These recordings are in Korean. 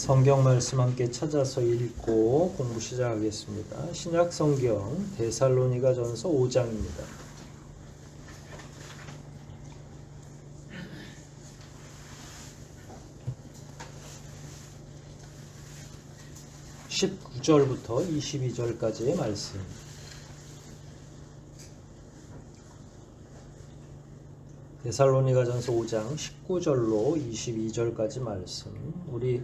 성경 말씀 함께 찾아서 읽고 공부 시작하겠습니다. 신약 성경 데살로니가전서 5장입니다. (19절부터) (22절까지의) 말씀. 데살로니가전서 5장 19절로 22절까지 말씀. 우리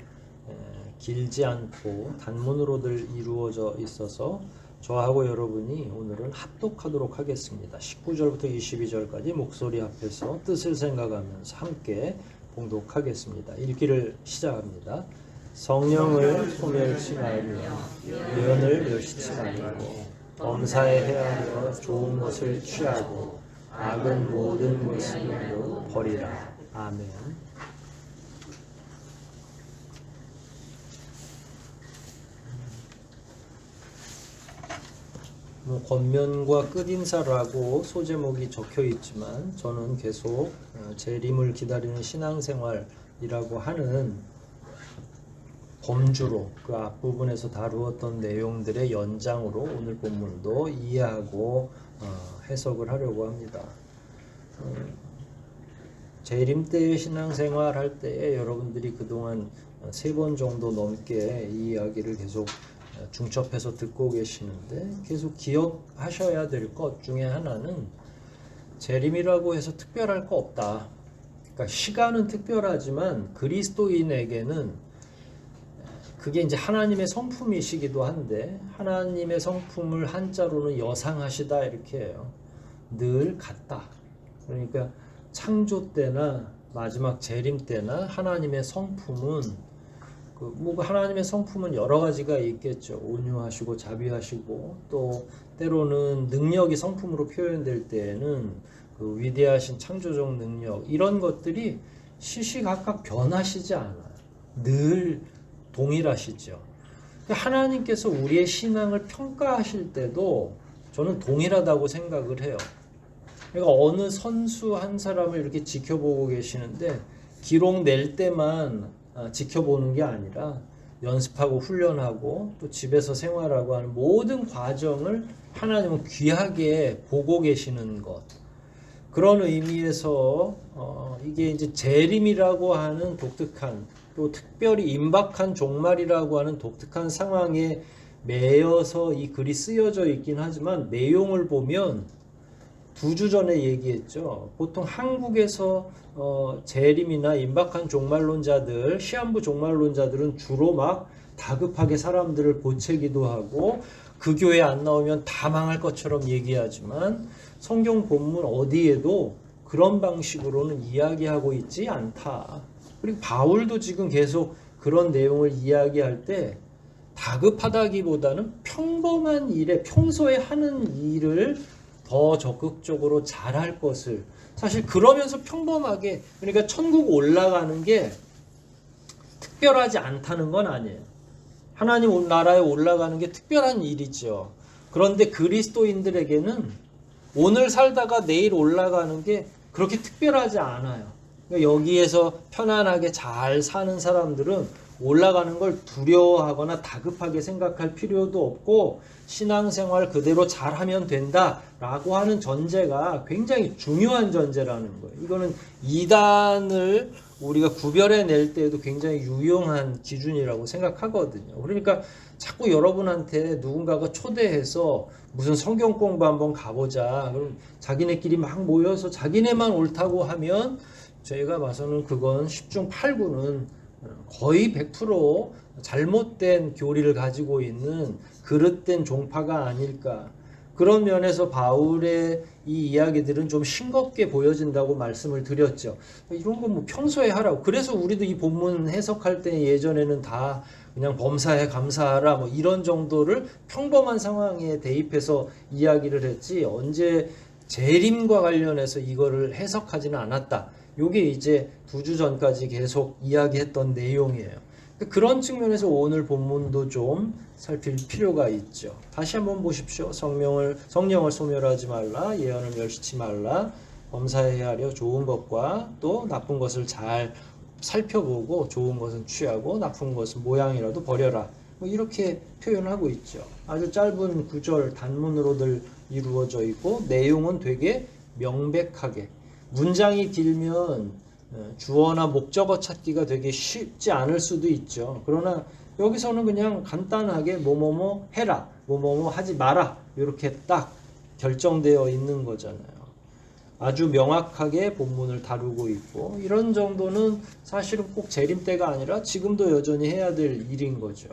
길지 않고 단문으로들 이루어져 있어서 저하고 여러분이 오늘은 합독하도록 하겠습니다. 19절부터 22절까지 목소리 앞에서 뜻을 생각하면서 함께 봉독하겠습니다. 읽기를 시작합니다. 성령을 소멸치 말며 예언을 멸시치 말고 범사에 헤아려 좋은 것을 취하고 악은 모든 것으로 버리라. 아멘. 권면과 끝인사라고 소제목이 적혀 있지만 저는 계속 재림을 기다리는 신앙생활이라고 하는 범주로 그 앞부분에서 다루었던 내용들의 연장으로 오늘 본문도 이해하고 해석을 하려고 합니다. 재림 때의 신앙생활 할 때에 여러분들이 그동안 3번 정도 넘게 이 이야기를 계속 중첩해서 듣고 계시는데 계속 기억하셔야 될 것 중에 하나는 재림이라고 해서 특별할 거 없다. 그러니까 시간은 특별하지만 그리스도인에게는 그게 이제 하나님의 성품이시기도 한데 하나님의 성품을 한자로는 여상하시다 이렇게 해요. 늘 같다. 그러니까 창조 때나 마지막 재림 때나 하나님의 성품은 하나님의 성품은 여러 가지가 있겠죠. 온유하시고 자비하시고 또 때로는 능력이 성품으로 표현될 때에는 그 위대하신 창조적 능력 이런 것들이 시시각각 변하시지 않아요. 늘 동일하시죠. 하나님께서 우리의 신앙을 평가하실 때도 저는 동일하다고 생각을 해요. 그러니까 어느 선수 한 사람을 이렇게 지켜보고 계시는데 기록 낼 때만 지켜보는 게 아니라 연습하고 훈련하고 또 집에서 생활하고 하는 모든 과정을 하나님은 귀하게 보고 계시는 것. 그런 의미에서 이게 이제 재림이라고 하는 독특한 또 특별히 임박한 종말이라고 하는 독특한 상황에 매여서 이 글이 쓰여져 있긴 하지만 내용을 보면 2주 전에 얘기했죠. 보통 한국에서 재림이나 임박한 종말론자들, 시한부 종말론자들은 주로 막 다급하게 사람들을 보채기도 하고 그 교회 안 나오면 다 망할 것처럼 얘기하지만 성경 본문 어디에도 그런 방식으로는 이야기하고 있지 않다. 그리고 바울도 지금 계속 그런 내용을 이야기할 때 다급하다기보다는 평범한 일에 평소에 하는 일을 더 적극적으로 잘할 것을 사실 그러면서 평범하게 그러니까 천국 올라가는 게 특별하지 않다는 건 아니에요. 하나님 나라에 올라가는 게 특별한 일이죠. 그런데 그리스도인들에게는 오늘 살다가 내일 올라가는 게 그렇게 특별하지 않아요. 그러니까 여기에서 편안하게 잘 사는 사람들은 올라가는 걸 두려워하거나 다급하게 생각할 필요도 없고 신앙생활 그대로 잘하면 된다라고 하는 전제가 굉장히 중요한 전제라는 거예요. 이거는 이단을 우리가 구별해낼 때에도 굉장히 유용한 기준이라고 생각하거든요. 그러니까 자꾸 여러분한테 누군가가 초대해서 무슨 성경 공부 한번 가보자. 그럼 자기네끼리 막 모여서 자기네만 옳다고 하면 저희가 봐서는 그건 10중 8구는 거의 100% 잘못된 교리를 가지고 있는 그릇된 종파가 아닐까. 그런 면에서 바울의 이 이야기들은 좀 싱겁게 보여진다고 말씀을 드렸죠. 이런 건 뭐 평소에 하라고. 그래서 우리도 이 본문 해석할 때 예전에는 다 그냥 범사에 감사하라 뭐 이런 정도를 평범한 상황에 대입해서 이야기를 했지 언제 재림과 관련해서 이거를 해석하지는 않았다. 요게 이제 2주 전까지 계속 이야기했던 내용이에요. 그런 측면에서 오늘 본문도 좀 살필 필요가 있죠. 다시 한번 보십시오. 성령을 소멸하지 말라, 예언을 멸시치 말라, 범사에 헤아려 좋은 것과 또 나쁜 것을 잘 살펴보고 좋은 것은 취하고 나쁜 것은 모양이라도 버려라. 뭐 이렇게 표현하고 있죠. 아주 짧은 구절 단문으로들 이루어져 있고 내용은 되게 명백하게 문장이 길면 주어나 목적어 찾기가 되게 쉽지 않을 수도 있죠. 그러나 여기서는 그냥 간단하게 뭐뭐뭐 해라, 뭐뭐뭐 하지 마라 이렇게 딱 결정되어 있는 거잖아요. 아주 명확하게 본문을 다루고 있고 이런 정도는 사실은 꼭 재림때가 아니라 지금도 여전히 해야 될 일인 거죠.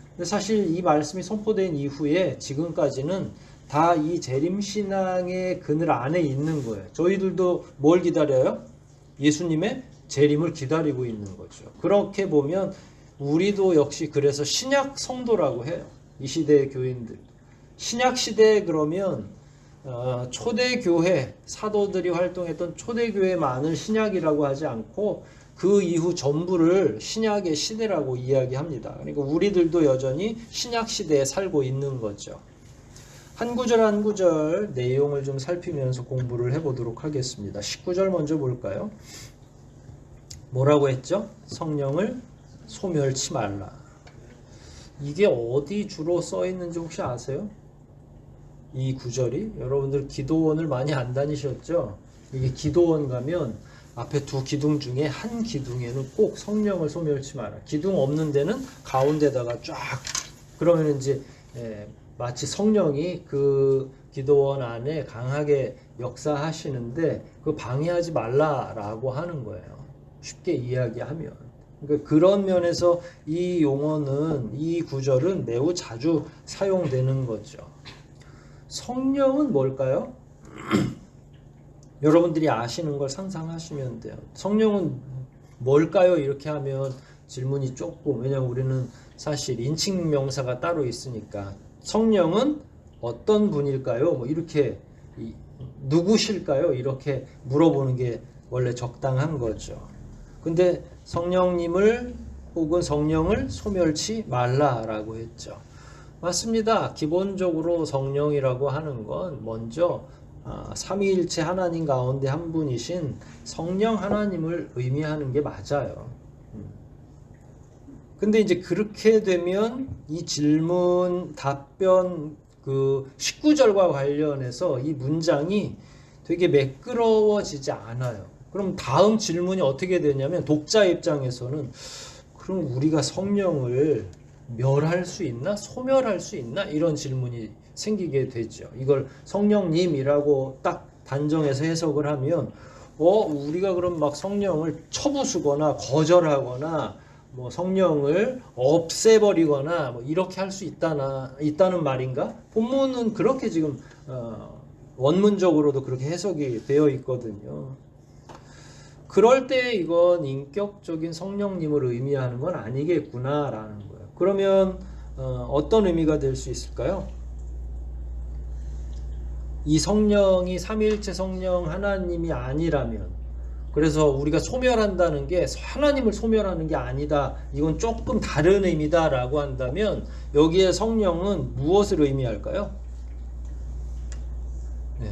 근데 사실 이 말씀이 선포된 이후에 지금까지는 다 이 재림신앙의 그늘 안에 있는 거예요. 저희들도 뭘 기다려요? 예수님의 재림을 기다리고 있는 거죠. 그렇게 보면 우리도 역시 그래서 신약 성도라고 해요. 이 시대의 교인들. 신약 시대에 그러면 초대교회, 사도들이 활동했던 초대교회만을 신약이라고 하지 않고 그 이후 전부를 신약의 시대라고 이야기합니다. 그러니까 우리들도 여전히 신약 시대에 살고 있는 거죠. 한 구절 한 구절 내용을 좀 살피면서 공부를 해보도록 하겠습니다. 19절 먼저 볼까요? 뭐라고 했죠? 성령을 소멸치 말라. 이게 어디 주로 써 있는지 혹시 아세요? 이 구절이? 여러분들 기도원을 많이 안 다니셨죠? 이게 기도원 가면 앞에 두 기둥 중에 한 기둥에는 꼭 성령을 소멸치 마라. 기둥 없는 데는 가운데다가 쫙 그러면 이제 마치 성령이 그 기도원 안에 강하게 역사하시는데 그 방해하지 말라라고 하는 거예요. 쉽게 이야기하면. 그러니까 그런 면에서 이 용어는 이 구절은 매우 자주 사용되는 거죠. 성령은 뭘까요? 여러분들이 아시는 걸 상상하시면 돼요. 성령은 뭘까요? 이렇게 하면 질문이 조금, 왜냐하면 우리는 사실 인칭 명사가 따로 있으니까 성령은 어떤 분일까요? 뭐 이렇게 누구실까요? 이렇게 물어보는 게 원래 적당한 거죠. 근데 성령님을 혹은 성령을 소멸치 말라라고 했죠. 맞습니다. 기본적으로 성령이라고 하는 건 먼저 삼위일체 하나님 가운데 한 분이신 성령 하나님을 의미하는 게 맞아요. 근데 이제 그렇게 되면 이 질문 답변 그 19절과 관련해서 이 문장이 되게 매끄러워지지 않아요. 그럼 다음 질문이 어떻게 되냐면 독자 입장에서는 그럼 우리가 성령을 멸할 수 있나? 소멸할 수 있나? 이런 질문이 생기게 되죠. 이걸 성령님이라고 딱 단정해서 해석을 하면 우리가 그럼 막 성령을 쳐부수거나 거절하거나 뭐 성령을 없애버리거나 뭐 이렇게 할 수 있다는 말인가? 본문은 그렇게 지금 원문적으로도 그렇게 해석이 되어 있거든요. 그럴 때 이건 인격적인 성령님을 의미하는 건 아니겠구나라는 거예요. 그러면 어떤 의미가 될 수 있을까요? 이 성령이 삼위일체 성령 하나님이 아니라면, 그래서 우리가 소멸한다는 게 하나님을 소멸하는 게 아니다, 이건 조금 다른 의미다라고 한다면 여기에 성령은 무엇을 의미할까요?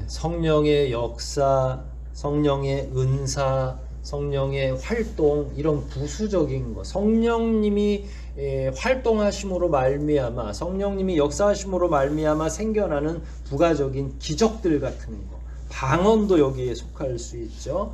성령의 역사, 성령의 은사, 성령의 활동, 이런 부수적인 것, 성령님이 활동하심으로 말미암아, 성령님이 역사하심으로 말미암아 생겨나는 부가적인 기적들 같은 거, 방언도 여기에 속할 수 있죠.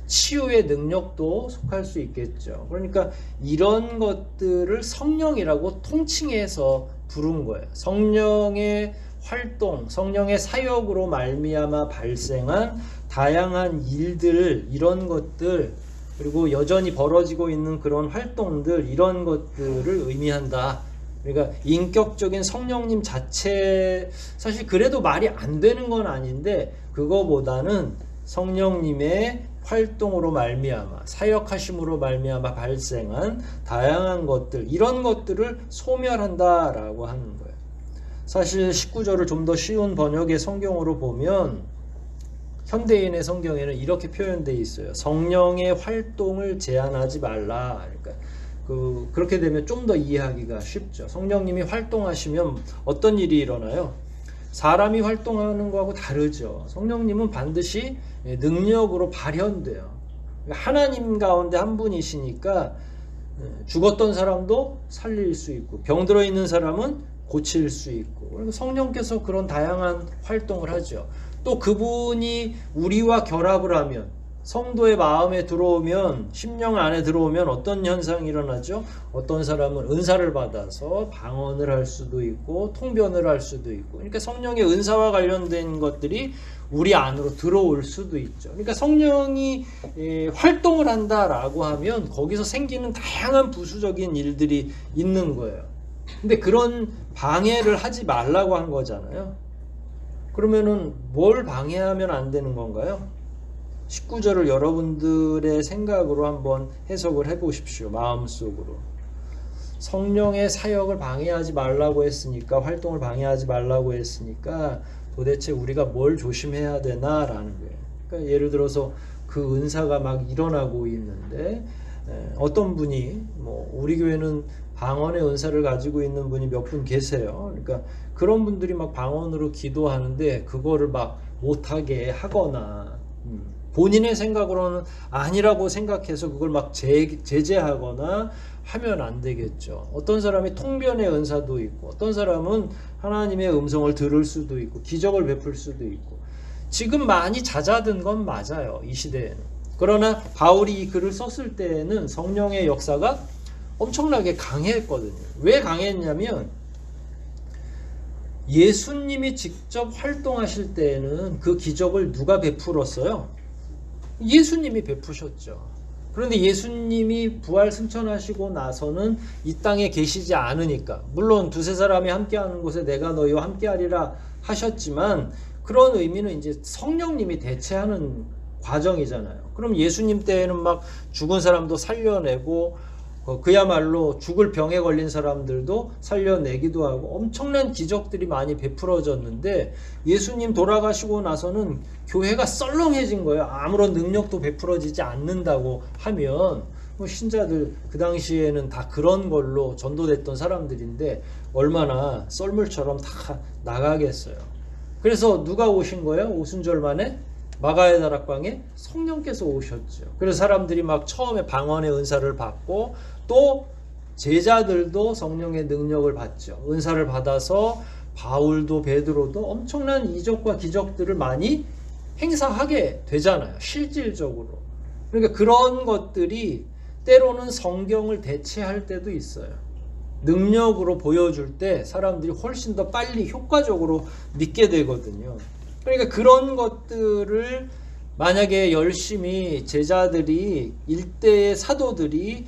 치유의 능력도 속할 수 있겠죠. 그러니까 이런 것들을 성령이라고 통칭해서 부른 거예요. 성령의 활동, 성령의 사역으로 말미암아 발생한 다양한 일들, 이런 것들, 그리고 여전히 벌어지고 있는 그런 활동들, 이런 것들을 의미한다. 그러니까 인격적인 성령님 자체, 사실 그래도 말이 안 되는 건 아닌데 그거보다는 성령님의 활동으로 말미암아, 사역하심으로 말미암아 발생한 다양한 것들, 이런 것들을 소멸한다라고 하는 거예요. 사실 19절을 좀 더 쉬운 번역의 성경으로 보면 현대인의 성경에는 이렇게 표현되어 있어요. 성령의 활동을 제한하지 말라. 그러니까 그렇게 되면 좀 더 이해하기가 쉽죠. 성령님이 활동하시면 어떤 일이 일어나요? 사람이 활동하는 거하고 다르죠. 성령님은 반드시 능력으로 발현돼요. 하나님 가운데 한 분이시니까 죽었던 사람도 살릴 수 있고 병 들어 있는 사람은 고칠 수 있고, 그리고 성령께서 그런 다양한 활동을 하죠. 또 그분이 우리와 결합을 하면, 성도의 마음에 들어오면, 심령 안에 들어오면 어떤 현상이 일어나죠? 어떤 사람은 은사를 받아서 방언을 할 수도 있고 통변을 할 수도 있고, 그러니까 성령의 은사와 관련된 것들이 우리 안으로 들어올 수도 있죠. 그러니까 성령이 활동을 한다라고 하면 거기서 생기는 다양한 부수적인 일들이 있는 거예요. 근데 그런 방해를 하지 말라고 한 거잖아요. 그러면은 뭘 방해하면 안 되는 건가요? 19절을 여러분들의 생각으로 한번 해석을 해보십시오. 마음속으로. 성령의 사역을 방해하지 말라고 했으니까, 활동을 방해하지 말라고 했으니까 도대체 우리가 뭘 조심해야 되나라는 거예요. 그러니까 예를 들어서 그 은사가 막 일어나고 있는데 어떤 분이, 우리 교회는 방언의 은사를 가지고 있는 분이 몇 분 계세요. 그러니까 그런 분들이 막 방언으로 기도하는데 그거를 막 못하게 하거나, 본인의 생각으로는 아니라고 생각해서 그걸 막 제재하거나 하면 안 되겠죠. 어떤 사람이 통변의 은사도 있고, 어떤 사람은 하나님의 음성을 들을 수도 있고, 기적을 베풀 수도 있고, 지금 많이 잦아든 건 맞아요, 이 시대에는. 그러나 바울이 이 글을 썼을 때에는 성령의 역사가 엄청나게 강했거든요. 왜 강했냐면 예수님이 직접 활동하실 때에는 그 기적을 누가 베풀었어요? 예수님이 베푸셨죠. 그런데 예수님이 부활 승천하시고 나서는 이 땅에 계시지 않으니까, 물론 두세 사람이 함께하는 곳에 내가 너희와 함께하리라 하셨지만 그런 의미는 이제 성령님이 대체하는 과정이잖아요. 그럼 예수님 때에는 막 죽은 사람도 살려내고 그야말로 죽을 병에 걸린 사람들도 살려내기도 하고 엄청난 기적들이 많이 베풀어졌는데, 예수님 돌아가시고 나서는 교회가 썰렁해진 거예요. 아무런 능력도 베풀어지지 않는다고 하면 신자들 그 당시에는 다 그런 걸로 전도됐던 사람들인데 얼마나 썰물처럼 다 나가겠어요. 그래서 누가 오신 거예요? 오순절 만에 마가의 다락방에 성령께서 오셨죠. 그래서 사람들이 막 처음에 방언의 은사를 받고, 또 제자들도 성령의 능력을 받죠. 은사를 받아서 바울도 베드로도 엄청난 이적과 기적들을 많이 행사하게 되잖아요, 실질적으로. 그러니까 그런 것들이 때로는 성경을 대체할 때도 있어요. 능력으로 보여줄 때 사람들이 훨씬 더 빨리 효과적으로 믿게 되거든요. 그러니까 그런 것들을 만약에 열심히 제자들이, 일대의 사도들이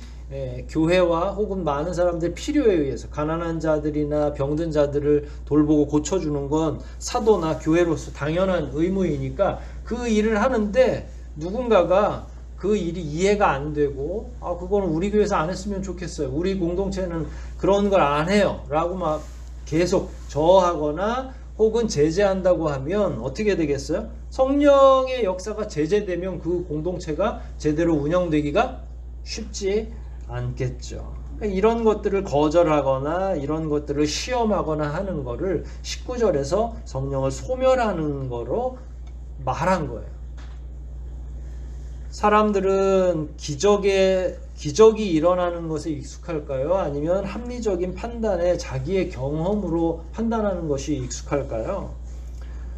교회와 혹은 많은 사람들의 필요에 의해서 가난한 자들이나 병든 자들을 돌보고 고쳐주는 건 사도나 교회로서 당연한 의무이니까 그 일을 하는데, 누군가가 그 일이 이해가 안 되고, 그거는 우리 교회에서 안 했으면 좋겠어요, 우리 공동체는 그런 걸 안 해요 라고 막 계속 저하거나 혹은 제재한다고 하면 어떻게 되겠어요? 성령의 역사가 제재되면 그 공동체가 제대로 운영되기가 쉽지 않겠죠. 그러니까 이런 것들을 거절하거나 이런 것들을 시험하거나 하는 거를 19절에서 성령을 소멸하는 거로 말한 거예요. 사람들은 기적이 일어나는 것에 익숙할까요? 아니면 합리적인 판단에 자기의 경험으로 판단하는 것이 익숙할까요?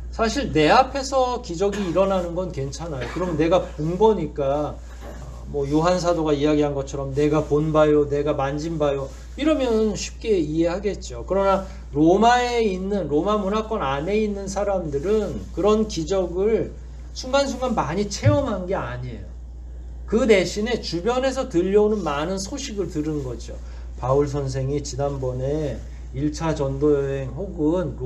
사실 내 앞에서 기적이 일어나는 건 괜찮아요. 그럼 내가 본 거니까, 요한 사도가 이야기한 것처럼 내가 본 바요, 내가 만진 바요, 이러면 쉽게 이해하겠죠. 그러나 로마에 있는, 로마 문화권 안에 있는 사람들은 그런 기적을 순간순간 많이 체험한 게 아니에요. 그 대신에 주변에서 들려오는 많은 소식을 들은 거죠. 바울 선생이 지난번에 1차 전도여행 혹은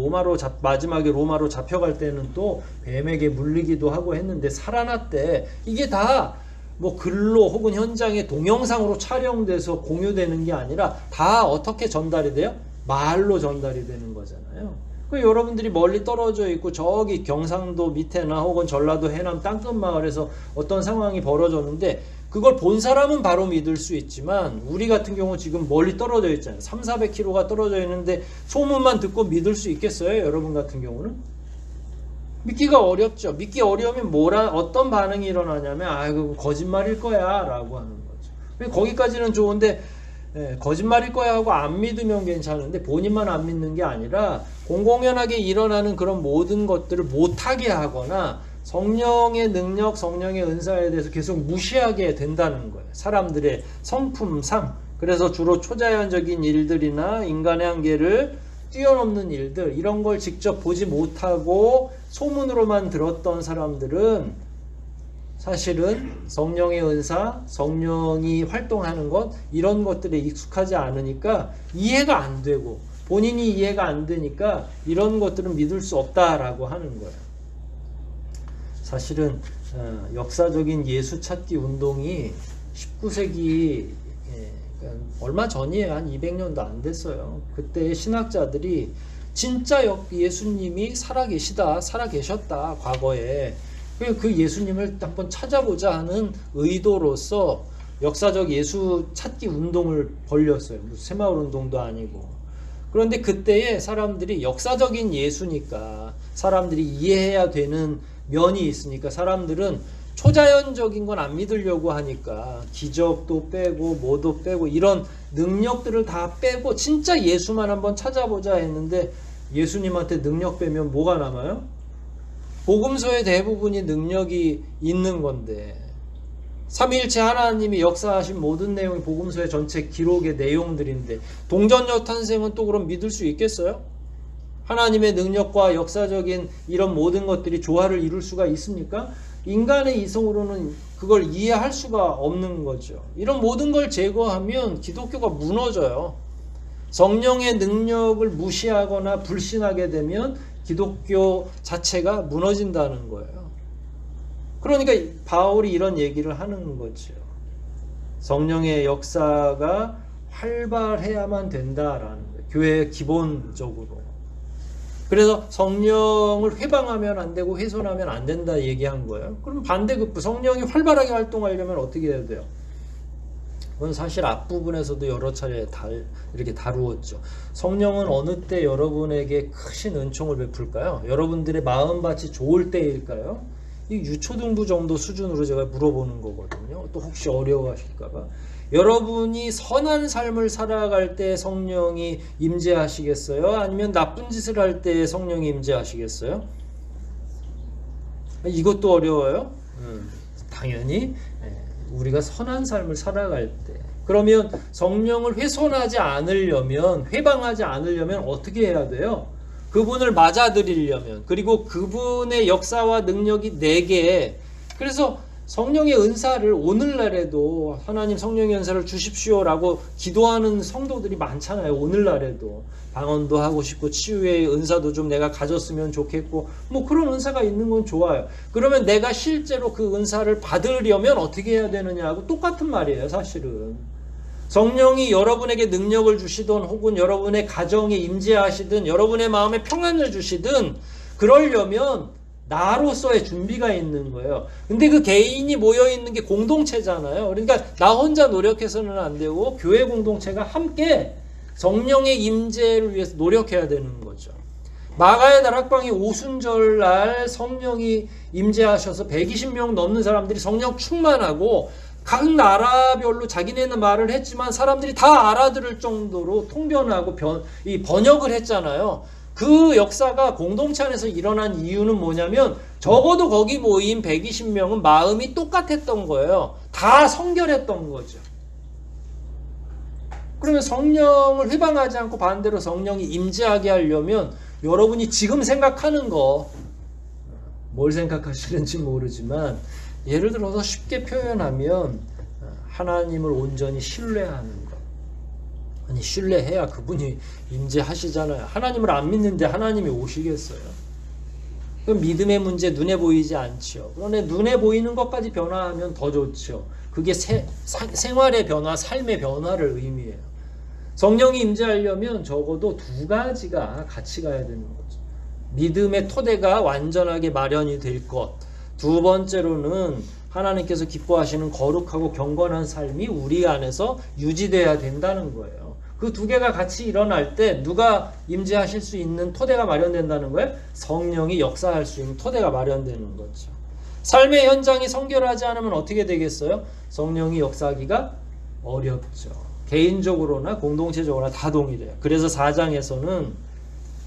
마지막에 로마로 잡혀갈 때는 또 뱀에게 물리기도 하고 했는데 살아났대. 이게 다 글로 혹은 현장에 동영상으로 촬영돼서 공유되는 게 아니라 다 어떻게 전달이 돼요? 말로 전달이 되는 거잖아요. 여러분들이 멀리 떨어져 있고 저기 경상도 밑에나 혹은 전라도 해남 땅끝 마을에서 어떤 상황이 벌어졌는데 그걸 본 사람은 바로 믿을 수 있지만, 우리 같은 경우 지금 멀리 떨어져 있잖아요. 300~400km가 떨어져 있는데 소문만 듣고 믿을 수 있겠어요? 여러분 같은 경우는? 믿기가 어렵죠. 믿기 어려우면 어떤 반응이 일어나냐면, 그거 거짓말일 거야 라고 하는 거죠. 거기까지는 좋은데, 거짓말일 거야 하고 안 믿으면 괜찮은데, 본인만 안 믿는 게 아니라 공공연하게 일어나는 그런 모든 것들을 못하게 하거나 성령의 능력, 성령의 은사에 대해서 계속 무시하게 된다는 거예요. 사람들의 성품상. 그래서 주로 초자연적인 일들이나 인간의 한계를 뛰어넘는 일들, 이런 걸 직접 보지 못하고 소문으로만 들었던 사람들은 사실은 성령의 은사, 성령이 활동하는 것, 이런 것들에 익숙하지 않으니까 이해가 안 되고, 본인이 이해가 안 되니까 이런 것들은 믿을 수 없다라고 하는 거예요. 사실은 역사적인 예수 찾기 운동이 19세기 얼마 전이에요. 한 200년도 안 됐어요. 그때 신학자들이 진짜 예수님이 살아계셨다 과거에, 그 예수님을 한번 찾아보자 하는 의도로서 역사적 예수 찾기 운동을 벌였어요. 무슨 새마을 운동도 아니고. 그런데 그때에 사람들이 역사적인 예수니까 사람들이 이해해야 되는 면이 있으니까 사람들은 초자연적인 건 안 믿으려고 하니까 기적도 빼고 뭐도 빼고 이런 능력들을 다 빼고 진짜 예수만 한번 찾아보자 했는데, 예수님한테 능력 빼면 뭐가 남아요? 복음서의 대부분이 능력이 있는 건데, 삼위일체 하나님이 역사하신 모든 내용이 복음서의 전체 기록의 내용들인데 동전녀 탄생은 또 그럼 믿을 수 있겠어요? 하나님의 능력과 역사적인 이런 모든 것들이 조화를 이룰 수가 있습니까? 인간의 이성으로는 그걸 이해할 수가 없는 거죠. 이런 모든 걸 제거하면 기독교가 무너져요. 성령의 능력을 무시하거나 불신하게 되면 기독교 자체가 무너진다는 거예요. 그러니까 바울이 이런 얘기를 하는 거죠. 성령의 역사가 활발해야만 된다라는 거예요. 교회의 기본적으로. 그래서 성령을 회방하면 안 되고 훼손하면 안 된다 얘기한 거예요. 그럼 반대급부, 성령이 활발하게 활동하려면 어떻게 해야 돼요? 그건 사실 앞부분에서도 여러 차례 이렇게 다루었죠. 성령은 어느 때 여러분에게 크신 은총을 베풀까요? 여러분들의 마음밭이 좋을 때일까요? 이 유초등부 정도 수준으로 제가 물어보는 거거든요. 또 혹시 어려워하실까봐. 여러분이 선한 삶을 살아갈 때 성령이 임재하시겠어요? 아니면 나쁜 짓을 할 때 성령이 임재하시겠어요? 이것도 어려워요. 당연히 우리가 선한 삶을 살아갈 때. 그러면 성령을 훼손하지 않으려면, 회방하지 않으려면 어떻게 해야 돼요? 그분을 맞아들이려면, 그리고 그분의 역사와 능력이 내게, 그래서 성령의 은사를 오늘날에도 하나님 성령의 은사를 주십시오라고 기도하는 성도들이 많잖아요. 오늘날에도 방언도 하고 싶고 치유의 은사도 좀 내가 가졌으면 좋겠고, 뭐 그런 은사가 있는 건 좋아요. 그러면 내가 실제로 그 은사를 받으려면 어떻게 해야 되느냐 하고 똑같은 말이에요. 사실은 성령이 여러분에게 능력을 주시든 혹은 여러분의 가정에 임재하시든 여러분의 마음에 평안을 주시든 그러려면 나로서의 준비가 있는 거예요. 근데 그 개인이 모여있는 게 공동체잖아요. 그러니까 나 혼자 노력해서는 안 되고 교회 공동체가 함께 성령의 임재를 위해서 노력해야 되는 거죠. 마가의 다락방이 오순절날 성령이 임재하셔서 120명 넘는 사람들이 성령 충만하고 각 나라별로 자기네는 말을 했지만 사람들이 다 알아들을 정도로 통변하고 번역을 했잖아요. 그 역사가 공동체 안에서 일어난 이유는 뭐냐면 적어도 거기 모인 120명은 마음이 똑같았던 거예요. 다 성결했던 거죠. 그러면 성령을 회방하지 않고 반대로 성령이 임재하게 하려면 여러분이 지금 생각하는 거, 뭘 생각하시는지 모르지만 예를 들어서 쉽게 표현하면 하나님을 온전히 신뢰하는 것. 아니 신뢰해야 그분이 임재하시잖아요. 하나님을 안 믿는데 하나님이 오시겠어요? 그럼 믿음의 문제 눈에 보이지 않죠. 그런데 눈에 보이는 것까지 변화하면 더 좋죠. 그게 생활의 변화, 삶의 변화를 의미해요. 성령이 임재하려면 적어도 두 가지가 같이 가야 되는 거죠. 믿음의 토대가 완전하게 마련이 될 것. 두 번째로는 하나님께서 기뻐하시는 거룩하고 경건한 삶이 우리 안에서 유지돼야 된다는 거예요. 그 두 개가 같이 일어날 때 누가 임재하실 수 있는 토대가 마련된다는 거예요? 성령이 역사할 수 있는 토대가 마련되는 거죠. 삶의 현장이 성결하지 않으면 어떻게 되겠어요? 성령이 역사하기가 어렵죠. 개인적으로나 공동체적으로나 다 동일해요. 그래서 4장에서는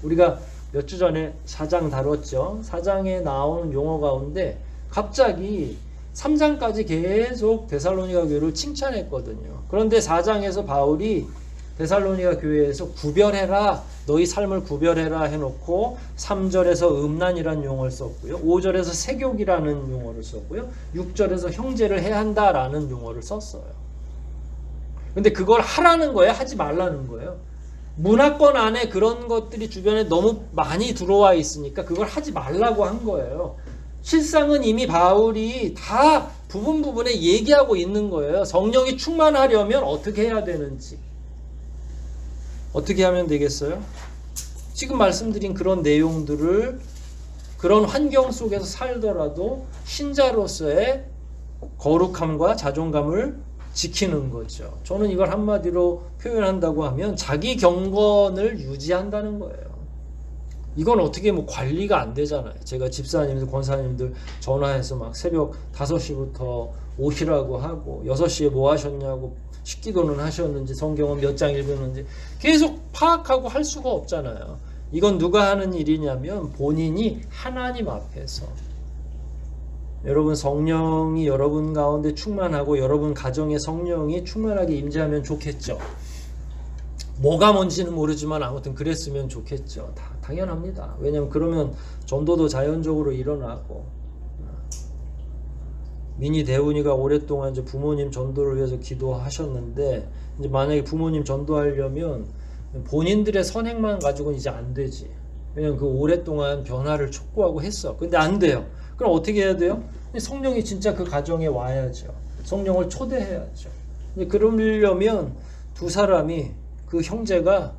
우리가 몇 주 전에 4장 다뤘죠. 4장에 나오는 용어 가운데 갑자기 3장까지 계속 데살로니가 교회를 칭찬했거든요. 그런데 4장에서 바울이 데살로니가 교회에서 구별해라, 너희 삶을 구별해라 해놓고 3절에서 음란이라는 용어를 썼고요. 5절에서 세욕이라는 용어를 썼고요. 6절에서 형제를 해야 한다라는 용어를 썼어요. 근데 그걸 하라는 거예요? 하지 말라는 거예요? 문화권 안에 그런 것들이 주변에 너무 많이 들어와 있으니까 그걸 하지 말라고 한 거예요. 실상은 이미 바울이 다 부분에 얘기하고 있는 거예요. 성령이 충만하려면 어떻게 해야 되는지. 어떻게 하면 되겠어요? 지금 말씀드린 그런 내용들을 그런 환경 속에서 살더라도 신자로서의 거룩함과 자존감을 지키는 거죠. 저는 이걸 한마디로 표현한다고 하면 자기 경건을 유지한다는 거예요. 이건 어떻게 뭐 관리가 안 되잖아요. 제가 집사님들, 권사님들 전화해서 막 새벽 5시부터 오시라고 하고 6시에 뭐 하셨냐고 식기도는 하셨는지 성경은 몇 장 읽었는지 계속 파악하고 할 수가 없잖아요. 이건 누가 하는 일이냐면 본인이 하나님 앞에서 여러분 성령이 여러분 가운데 충만하고 여러분 가정에 성령이 충만하게 임재하면 좋겠죠. 뭐가 뭔지는 모르지만 아무튼 그랬으면 좋겠죠. 당연합니다. 왜냐하면 그러면 전도도 자연적으로 일어나고 미니 대운이가 오랫동안 이제 부모님 전도를 위해서 기도하셨는데 이제 만약에 부모님 전도하려면 본인들의 선행만 가지고는 이제 안 되지. 왜냐면 그 오랫동안 변화를 촉구하고 했어. 근데 안 돼요. 그럼 어떻게 해야 돼요? 성령이 진짜 그 가정에 와야죠. 성령을 초대해야죠. 그러려면 두 사람이 그 형제가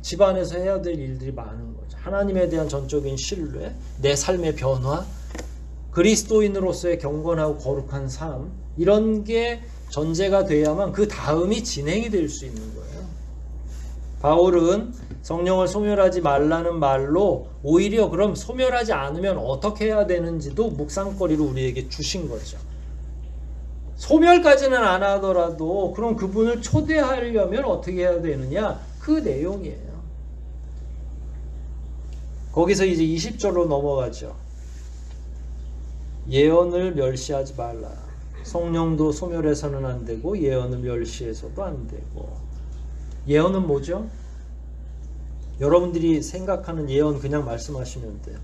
집안에서 해야 될 일들이 많은 거죠. 하나님에 대한 전적인 신뢰, 내 삶의 변화, 그리스도인으로서의 경건하고 거룩한 삶, 이런 게 전제가 돼야만 그 다음이 진행이 될 수 있는 거예요. 바울은 성령을 소멸하지 말라는 말로 오히려 그럼 소멸하지 않으면 어떻게 해야 되는지도 묵상거리로 우리에게 주신 거죠. 소멸까지는 안 하더라도 그럼 그분을 초대하려면 어떻게 해야 되느냐? 그 내용이에요. 거기서 이제 20절로 넘어가죠. 예언을 멸시하지 말라. 성령도 소멸해서는 안 되고 예언을 멸시해서도 안 되고. 예언은 뭐죠? 여러분들이 생각하는 예언 그냥 말씀하시면 돼요.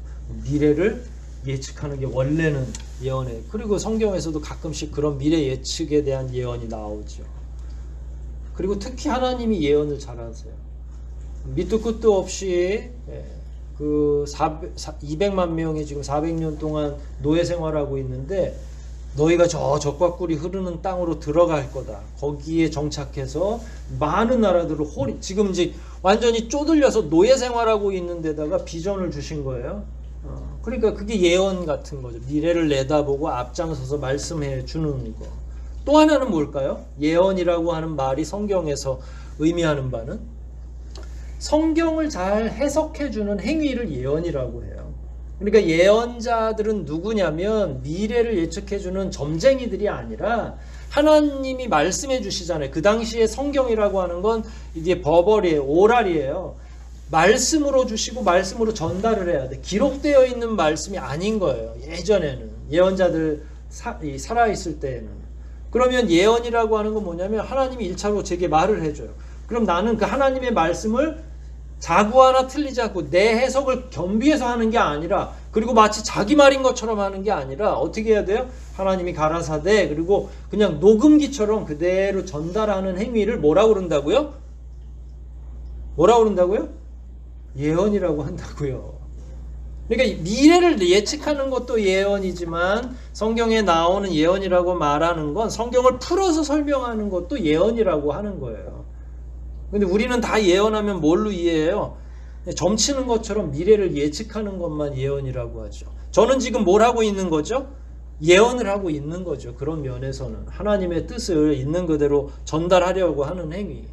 미래를 예측하는 게 원래는 예언이에요. 그리고 성경에서도 가끔씩 그런 미래 예측에 대한 예언이 나오죠. 그리고 특히 하나님이 예언을 잘하세요. 밑도 끝도 없이 그 200만 명이 지금 400년 동안 노예 생활하고 있는데 너희가 저 적과 꿀이 흐르는 땅으로 들어갈 거다. 거기에 정착해서 많은 나라들을 지금 이제 완전히 쪼들려서 노예 생활하고 있는 데다가 비전을 주신 거예요. 그러니까 그게 예언 같은 거죠. 미래를 내다보고 앞장서서 말씀해 주는 거. 또 하나는 뭘까요? 예언이라고 하는 말이 성경에서 의미하는 바는 성경을 잘 해석해 주는 행위를 예언이라고 해요. 그러니까 예언자들은 누구냐면 미래를 예측해 주는 점쟁이들이 아니라 하나님이 말씀해 주시잖아요. 그 당시에 성경이라고 하는 건 이게 버벌이에요. 오랄이에요. 말씀으로 주시고 말씀으로 전달을 해야 돼. 기록되어 있는 말씀이 아닌 거예요. 예전에는 예언자들 살아있을 때에는. 그러면 예언이라고 하는 건 뭐냐면 하나님이 1차로 제게 말을 해줘요. 그럼 나는 그 하나님의 말씀을 자고 하나 틀리지 않고 내 해석을 겸비해서 하는 게 아니라, 그리고 마치 자기 말인 것처럼 하는 게 아니라 어떻게 해야 돼요? 하나님이 가라사대 그리고 그냥 녹음기처럼 그대로 전달하는 행위를 뭐라고 그런다고요? 뭐라고 그런다고요? 예언이라고 한다고요. 그러니까 미래를 예측하는 것도 예언이지만 성경에 나오는 예언이라고 말하는 건 성경을 풀어서 설명하는 것도 예언이라고 하는 거예요. 근데 우리는 다 예언하면 뭘로 이해해요? 점치는 것처럼 미래를 예측하는 것만 예언이라고 하죠. 저는 지금 뭘 하고 있는 거죠? 예언을 하고 있는 거죠. 그런 면에서는 하나님의 뜻을 있는 그대로 전달하려고 하는 행위.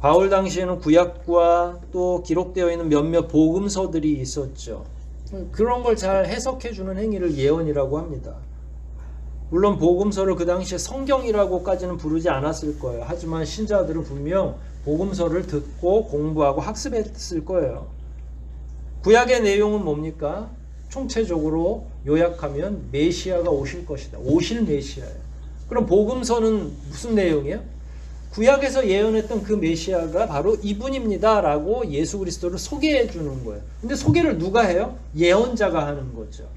바울 당시에는 구약과 또 기록되어 있는 몇몇 복음서들이 있었죠. 그런 걸 잘 해석해 주는 행위를 예언이라고 합니다. 물론 복음서를 그 당시에 성경이라고까지는 부르지 않았을 거예요. 하지만 신자들은 분명 복음서를 듣고 공부하고 학습했을 거예요. 구약의 내용은 뭡니까? 총체적으로 요약하면 메시아가 오실 것이다. 오실 메시아예요. 그럼 복음서는 무슨 내용이에요? 구약에서 예언했던 그 메시아가 바로 이분입니다 라고 예수 그리스도를 소개해 주는 거예요. 근데 소개를 누가 해요? 예언자가 하는 거죠.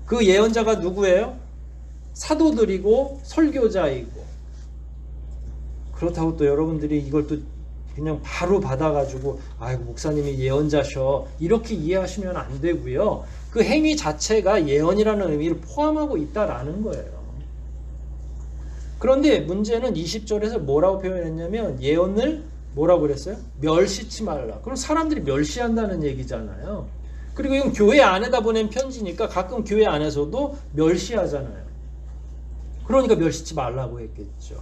그 예언자가 누구예요? 사도들이고 설교자이고. 그렇다고 또 여러분들이 이걸 또 그냥 바로 받아가지고 아이고 목사님이 예언자셔 이렇게 이해하시면 안 되고요. 그 행위 자체가 예언이라는 의미를 포함하고 있다라는 거예요. 그런데 문제는 20절에서 뭐라고 표현했냐면 예언을 뭐라고 그랬어요? 멸시치 말라. 그럼 사람들이 멸시한다는 얘기잖아요. 그리고 이건 교회 안에다 보낸 편지니까 가끔 교회 안에서도 멸시하잖아요. 그러니까 멸시치 말라고 했겠죠.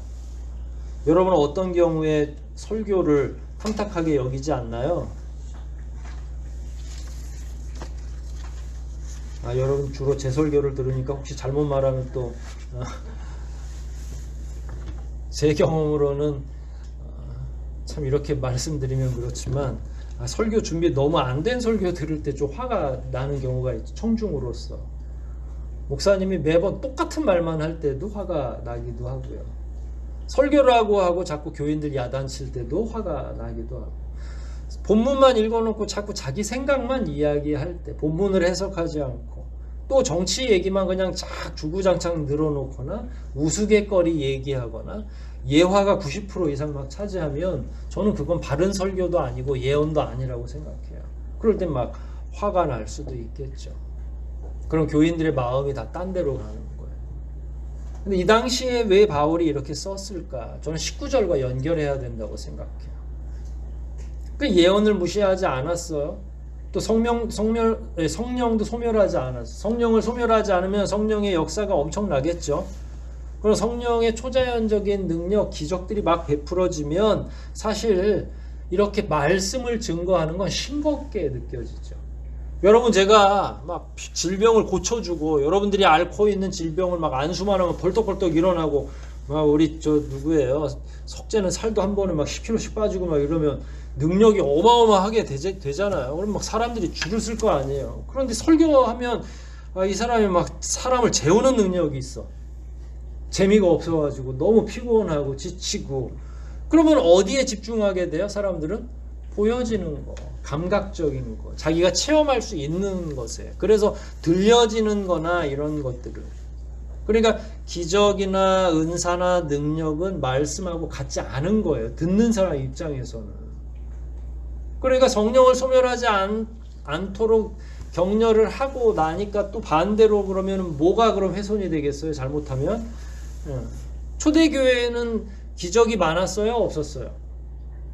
여러분은 어떤 경우에 설교를 탐탁하게 여기지 않나요? 여러분 주로 제 설교를 들으니까 혹시 잘못 말하면 또 제 경험으로는 참 이렇게 말씀드리면 그렇지만 설교 준비 너무 안 된 설교 들을 때 좀 화가 나는 경우가 있죠. 청중으로서. 목사님이 매번 똑같은 말만 할 때도 화가 나기도 하고요. 설교라고 하고 자꾸 교인들 야단칠 때도 화가 나기도 하고. 본문만 읽어놓고 자꾸 자기 생각만 이야기할 때, 본문을 해석하지 않고 또 정치 얘기만 그냥 쫙 주구장창 늘어놓거나 우스갯거리 얘기하거나 예화가 90% 이상 막 차지하면 저는 그건 바른 설교도 아니고 예언도 아니라고 생각해요. 그럴 땐 막 화가 날 수도 있겠죠. 그럼 교인들의 마음이 다 딴 데로 가는 거예요. 근데 이 당시에 왜 바울이 이렇게 썼을까? 저는 19절과 연결해야 된다고 생각해요. 그 예언을 무시하지 않았어요. 또 성령도 소멸하지 않았어요. 성령을 소멸하지 않으면 성령의 역사가 엄청나겠죠. 그리고 성령의 초자연적인 능력, 기적들이 막 베풀어지면 사실 이렇게 말씀을 증거하는 건 싱겁게 느껴지죠. 여러분 제가 막 질병을 고쳐주고 여러분들이 앓고 있는 질병을 막 안수만 하면 벌떡벌떡 일어나고 막 우리 저 누구예요? 석재는 살도 한 번에 막 10kg씩 빠지고 막 이러면 능력이 어마어마하게 되잖아요. 그럼 막 사람들이 줄을 쓸 거 아니에요. 그런데 설교하면 이 사람이 막 사람을 재우는 능력이 있어. 재미가 없어가지고 너무 피곤하고 지치고. 그러면 어디에 집중하게 돼요? 사람들은 보여지는 거, 감각적인 거, 자기가 체험할 수 있는 것에. 그래서 들려지는 거나 이런 것들을. 그러니까 기적이나 은사나 능력은 말씀하고 같지 않은 거예요. 듣는 사람 입장에서는. 그러니까 성령을 소멸하지 않도록 격려를 하고 나니까 또 반대로 그러면 뭐가 그럼 훼손이 되겠어요? 잘못하면? 초대교회는 기적이 많았어요? 없었어요?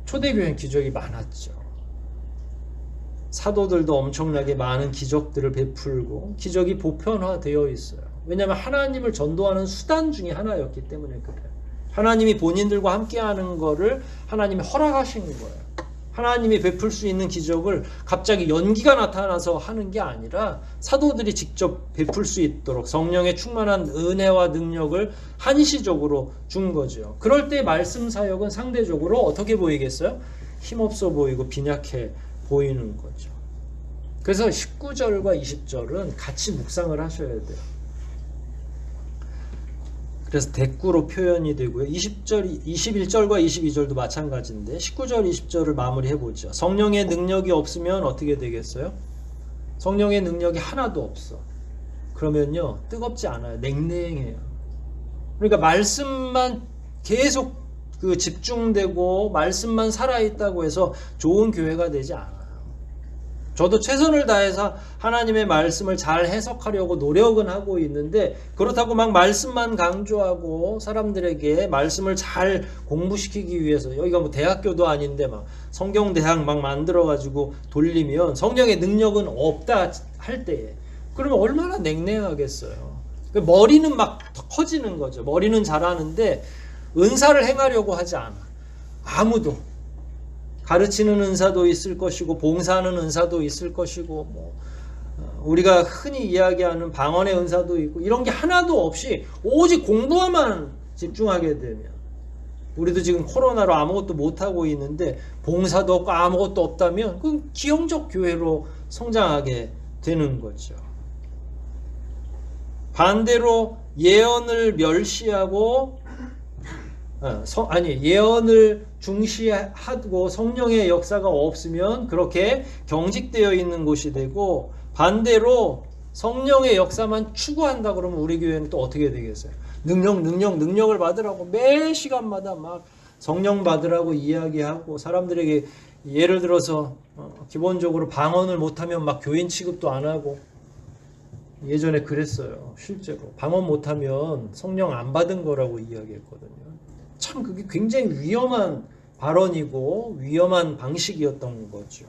초대교회는 기적이 많았죠. 사도들도 엄청나게 많은 기적들을 베풀고 기적이 보편화되어 있어요. 왜냐하면 하나님을 전도하는 수단 중에 하나였기 때문에 그래요. 하나님이 본인들과 함께하는 거를 하나님이 허락하신 거예요. 하나님이 베풀 수 있는 기적을 갑자기 연기가 나타나서 하는 게 아니라 사도들이 직접 베풀 수 있도록 성령의 충만한 은혜와 능력을 한시적으로 준 거죠. 그럴 때 말씀 사역은 상대적으로 어떻게 보이겠어요? 힘없어 보이고 빈약해 보이는 거죠. 그래서 19절과 20절은 같이 묵상을 하셔야 돼요. 그래서 대꾸로 표현이 되고요. 21절과 22절도 마찬가지인데 19절, 20절을 마무리해보죠. 성령의 능력이 없으면 어떻게 되겠어요? 성령의 능력이 하나도 없어. 그러면요, 뜨겁지 않아요. 냉랭해요. 그러니까 말씀만 계속 집중되고 말씀만 살아있다고 해서 좋은 교회가 되지 않아요. 저도 최선을 다해서 하나님의 말씀을 잘 해석하려고 노력은 하고 있는데 그렇다고 막 말씀만 강조하고 사람들에게 말씀을 잘 공부시키기 위해서 여기가 뭐 대학교도 아닌데 막 성경대학 막 만들어가지고 돌리면 성령의 능력은 없다 할 때에 그러면 얼마나 냉랭하겠어요. 머리는 막 더 커지는 거죠. 머리는 잘하는데 은사를 행하려고 하지 않아. 아무도. 가르치는 은사도 있을 것이고 봉사하는 은사도 있을 것이고 우리가 흔히 이야기하는 방언의 은사도 있고 이런 게 하나도 없이 오직 공부에만 집중하게 되면 우리도 지금 코로나로 아무것도 못하고 있는데 봉사도 없고 아무것도 없다면 그건 기형적 교회로 성장하게 되는 거죠. 반대로 예언을 멸시하고 예언을 중시하고 성령의 역사가 없으면 그렇게 경직되어 있는 곳이 되고, 반대로 성령의 역사만 추구한다 그러면 우리 교회는 또 어떻게 되겠어요? 능력을 받으라고 매 시간마다 막 성령 받으라고 이야기하고, 사람들에게 예를 들어서 기본적으로 방언을 못하면 막 교인 취급도 안 하고, 예전에 그랬어요. 실제로 방언 못하면 성령 안 받은 거라고 이야기했거든요. 참 그게 굉장히 위험한 발언이고 위험한 방식이었던 거죠.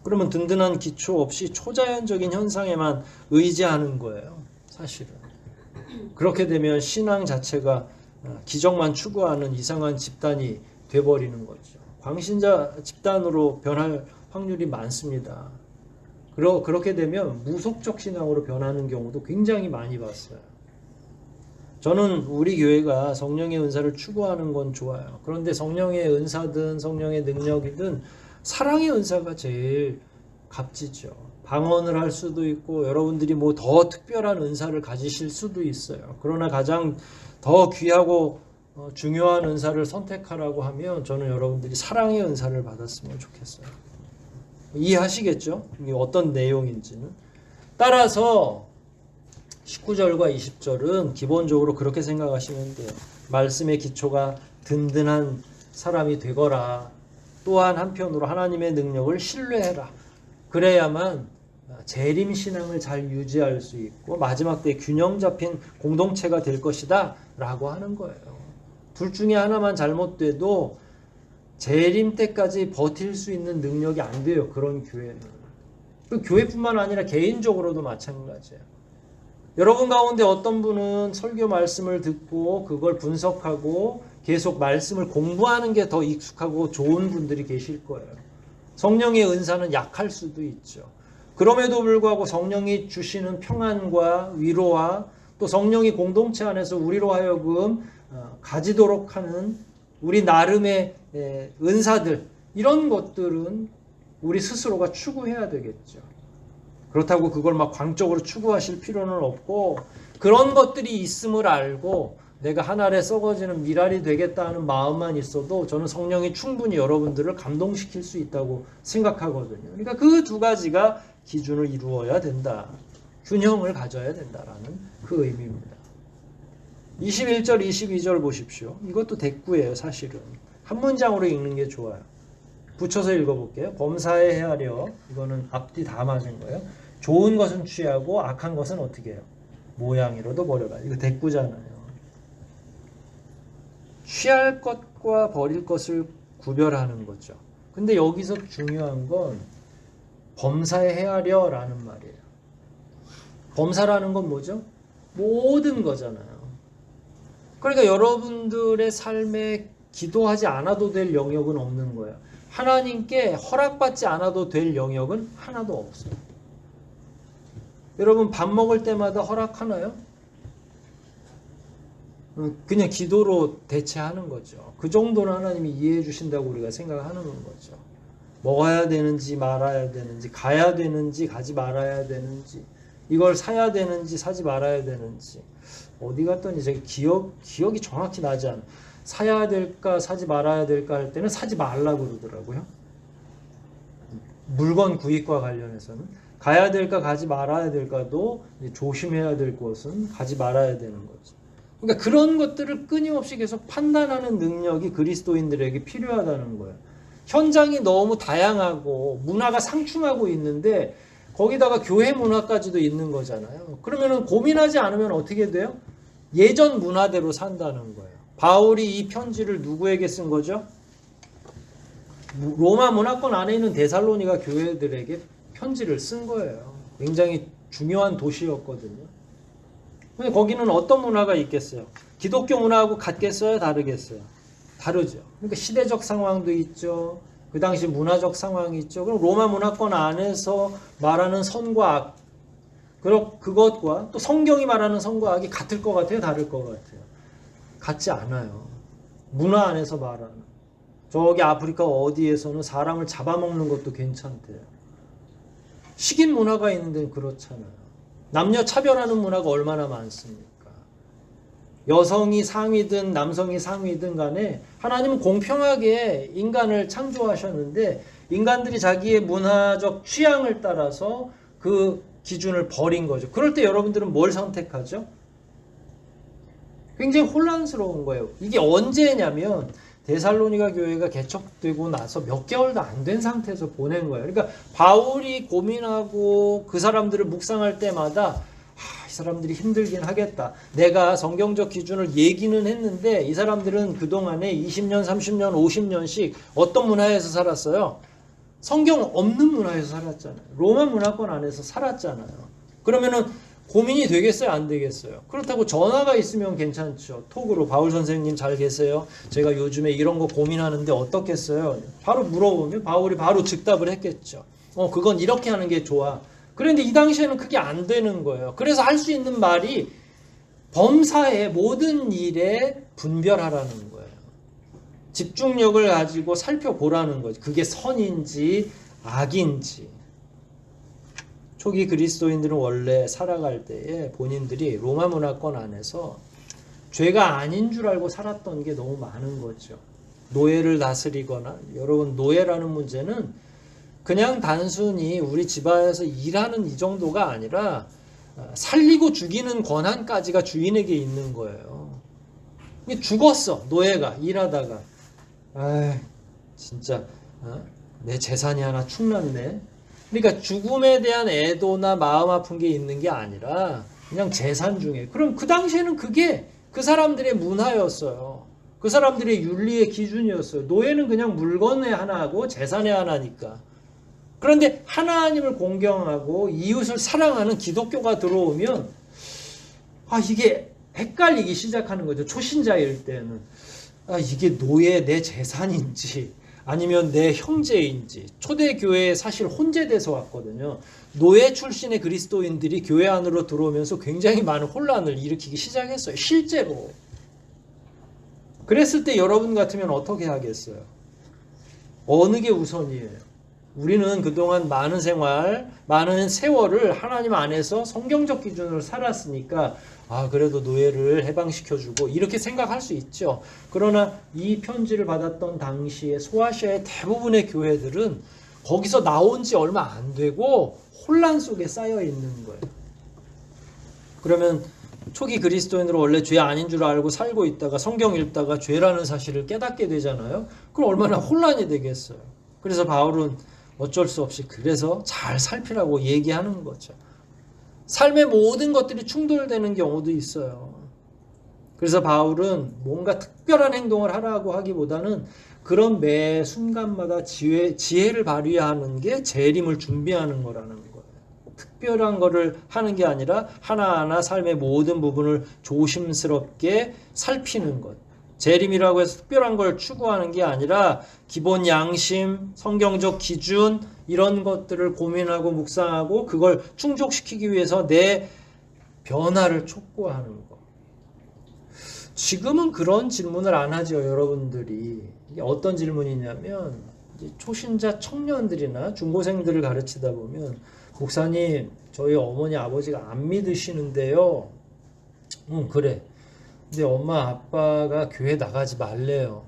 그러면 든든한 기초 없이 초자연적인 현상에만 의지하는 거예요, 사실은. 그렇게 되면 신앙 자체가 기적만 추구하는 이상한 집단이 돼버리는 거죠. 광신자 집단으로 변할 확률이 많습니다. 그렇게 되면 무속적 신앙으로 변하는 경우도 굉장히 많이 봤어요. 저는 우리 교회가 성령의 은사를 추구하는 건 좋아요. 그런데 성령의 은사든 성령의 능력이든 사랑의 은사가 제일 값지죠. 방언을 할 수도 있고 여러분들이 뭐 더 특별한 은사를 가지실 수도 있어요. 그러나 가장 더 귀하고 중요한 은사를 선택하라고 하면 저는 여러분들이 사랑의 은사를 받았으면 좋겠어요. 이해하시겠죠? 이게 어떤 내용인지는. 따라서 19절과 20절은 기본적으로 그렇게 생각하시면 돼요. 말씀의 기초가 든든한 사람이 되거라. 또한 한편으로 하나님의 능력을 신뢰해라. 그래야만 재림신앙을 잘 유지할 수 있고 마지막 때 균형 잡힌 공동체가 될 것이다 라고 하는 거예요. 둘 중에 하나만 잘못돼도 재림 때까지 버틸 수 있는 능력이 안 돼요, 그런 교회는. 그 교회뿐만 아니라 개인적으로도 마찬가지예요. 여러분 가운데 어떤 분은 설교 말씀을 듣고 그걸 분석하고 계속 말씀을 공부하는 게 더 익숙하고 좋은 분들이 계실 거예요. 성령의 은사는 약할 수도 있죠. 그럼에도 불구하고 성령이 주시는 평안과 위로와 또 성령이 공동체 안에서 우리로 하여금 가지도록 하는 우리 나름의 은사들, 이런 것들은 우리 스스로가 추구해야 되겠죠. 그렇다고 그걸 막 광적으로 추구하실 필요는 없고, 그런 것들이 있음을 알고 내가 하늘에 썩어지는 미랄이 되겠다 하는 마음만 있어도 저는 성령이 충분히 여러분들을 감동시킬 수 있다고 생각하거든요. 그러니까 그 두 가지가 기준을 이루어야 된다. 균형을 가져야 된다라는 그 의미입니다. 21절, 22절 보십시오. 이것도 대꾸예요, 사실은. 한 문장으로 읽는 게 좋아요. 붙여서 읽어볼게요. 범사에 헤아려. 이거는 앞뒤 다 맞은 거예요. 좋은 것은 취하고 악한 것은 어떻게 해요? 모양이라도 버려라. 이거 대꾸잖아요. 취할 것과 버릴 것을 구별하는 거죠. 근데 여기서 중요한 건 범사에 헤아려 라는 말이에요. 범사라는 건 뭐죠? 모든 거잖아요. 그러니까 여러분들의 삶에 기도하지 않아도 될 영역은 없는 거예요. 하나님께 허락받지 않아도 될 영역은 하나도 없어요. 여러분 밥 먹을 때마다 허락하나요? 그냥 기도로 대체하는 거죠. 그 정도는 하나님이 이해해 주신다고 우리가 생각하는 거죠. 먹어야 되는지 말아야 되는지, 가야 되는지 가지 말아야 되는지, 이걸 사야 되는지 사지 말아야 되는지, 어디 갔더니 제가 기억이 정확히 나지 않아요. 사야 될까 사지 말아야 될까 할 때는 사지 말라고 그러더라고요. 물건 구입과 관련해서는 가야 될까 가지 말아야 될까도 조심해야 될 것은 가지 말아야 되는 거죠. 그러니까 그런 것들을 끊임없이 계속 판단하는 능력이 그리스도인들에게 필요하다는 거예요. 현장이 너무 다양하고 문화가 상충하고 있는데 거기다가 교회 문화까지도 있는 거잖아요. 그러면은 고민하지 않으면 어떻게 돼요? 예전 문화대로 산다는 거예요. 바울이 이 편지를 누구에게 쓴 거죠? 로마 문화권 안에 있는 데살로니가 교회들에게 편지를 쓴 거예요. 굉장히 중요한 도시였거든요. 근데 거기는 어떤 문화가 있겠어요? 기독교 문화하고 같겠어요? 다르겠어요? 다르죠. 그러니까 시대적 상황도 있죠. 그 당시 문화적 상황이 있죠. 그럼 로마 문화권 안에서 말하는 선과 악, 그것과 또 성경이 말하는 선과 악이 같을 것 같아요? 다를 것 같아요? 같지 않아요. 문화 안에서 말하는. 저기 아프리카 어디에서는 사람을 잡아먹는 것도 괜찮대요. 식인 문화가 있는 데는 그렇잖아요. 남녀 차별하는 문화가 얼마나 많습니까? 여성이 상위든 남성이 상위든 간에 하나님은 공평하게 인간을 창조하셨는데 인간들이 자기의 문화적 취향을 따라서 그 기준을 버린 거죠. 그럴 때 여러분들은 뭘 선택하죠? 굉장히 혼란스러운 거예요. 이게 언제냐면 데살로니가 교회가 개척되고 나서 몇 개월도 안 된 상태에서 보낸 거예요. 그러니까 바울이 고민하고 그 사람들을 묵상할 때마다 이 사람들이 힘들긴 하겠다. 내가 성경적 기준을 얘기는 했는데 이 사람들은 그동안에 20년, 30년, 50년씩 어떤 문화에서 살았어요? 성경 없는 문화에서 살았잖아요. 로마 문화권 안에서 살았잖아요. 그러면은 고민이 되겠어요? 안 되겠어요? 그렇다고 전화가 있으면 괜찮죠. 톡으로 바울 선생님 잘 계세요? 제가 요즘에 이런 거 고민하는데 어떻겠어요? 바로 물어보면 바울이 바로 즉답을 했겠죠. 그건 이렇게 하는 게 좋아. 그런데 이 당시에는 그게 안 되는 거예요. 그래서 할 수 있는 말이 범사의 모든 일에 분별하라는 거예요. 집중력을 가지고 살펴보라는 거죠. 그게 선인지 악인지. 초기 그리스도인들은 원래 살아갈 때에 본인들이 로마 문화권 안에서 죄가 아닌 줄 알고 살았던 게 너무 많은 거죠. 노예를 다스리거나, 여러분 노예라는 문제는 그냥 단순히 우리 집안에서 일하는 이 정도가 아니라 살리고 죽이는 권한까지가 주인에게 있는 거예요. 죽었어, 노예가 일하다가. 진짜 내 재산이 하나 축났네. 그러니까 죽음에 대한 애도나 마음 아픈 게 있는 게 아니라 그냥 재산 중에. 그럼 그 당시에는 그게 그 사람들의 문화였어요. 그 사람들의 윤리의 기준이었어요. 노예는 그냥 물건의 하나고 재산의 하나니까. 그런데 하나님을 공경하고 이웃을 사랑하는 기독교가 들어오면 이게 헷갈리기 시작하는 거죠. 초신자일 때는. 이게 노예 내 재산인지 아니면 내 형제인지. 초대교회에 사실 혼재돼서 왔거든요. 노예 출신의 그리스도인들이 교회 안으로 들어오면서 굉장히 많은 혼란을 일으키기 시작했어요. 실제로. 그랬을 때 여러분 같으면 어떻게 하겠어요? 어느 게 우선이에요? 우리는 그동안 많은 세월을 하나님 안에서 성경적 기준으로 살았으니까 그래도 노예를 해방시켜주고 이렇게 생각할 수 있죠. 그러나 이 편지를 받았던 당시에 소아시아의 대부분의 교회들은 거기서 나온 지 얼마 안 되고 혼란 속에 쌓여 있는 거예요. 그러면 초기 그리스도인들은 원래 죄 아닌 줄 알고 살고 있다가 성경 읽다가 죄라는 사실을 깨닫게 되잖아요. 그럼 얼마나 혼란이 되겠어요. 그래서 바울은 어쩔 수 없이 그래서 잘 살피라고 얘기하는 거죠. 삶의 모든 것들이 충돌되는 경우도 있어요. 그래서 바울은 뭔가 특별한 행동을 하라고 하기보다는 그런 매 순간마다 지혜를 발휘하는 게 재림을 준비하는 거라는 거예요. 특별한 거를 하는 게 아니라 하나하나 삶의 모든 부분을 조심스럽게 살피는 것. 재림이라고 해서 특별한 걸 추구하는 게 아니라 기본 양심, 성경적 기준 이런 것들을 고민하고 묵상하고 그걸 충족시키기 위해서 내 변화를 촉구하는 것. 지금은 그런 질문을 안 하죠, 여러분들이. 이게 어떤 질문이냐면 이제 초신자 청년들이나 중고생들을 가르치다 보면 목사님, 저희 어머니 아버지가 안 믿으시는데요. 그래. 근데 엄마 아빠가 교회 나가지 말래요.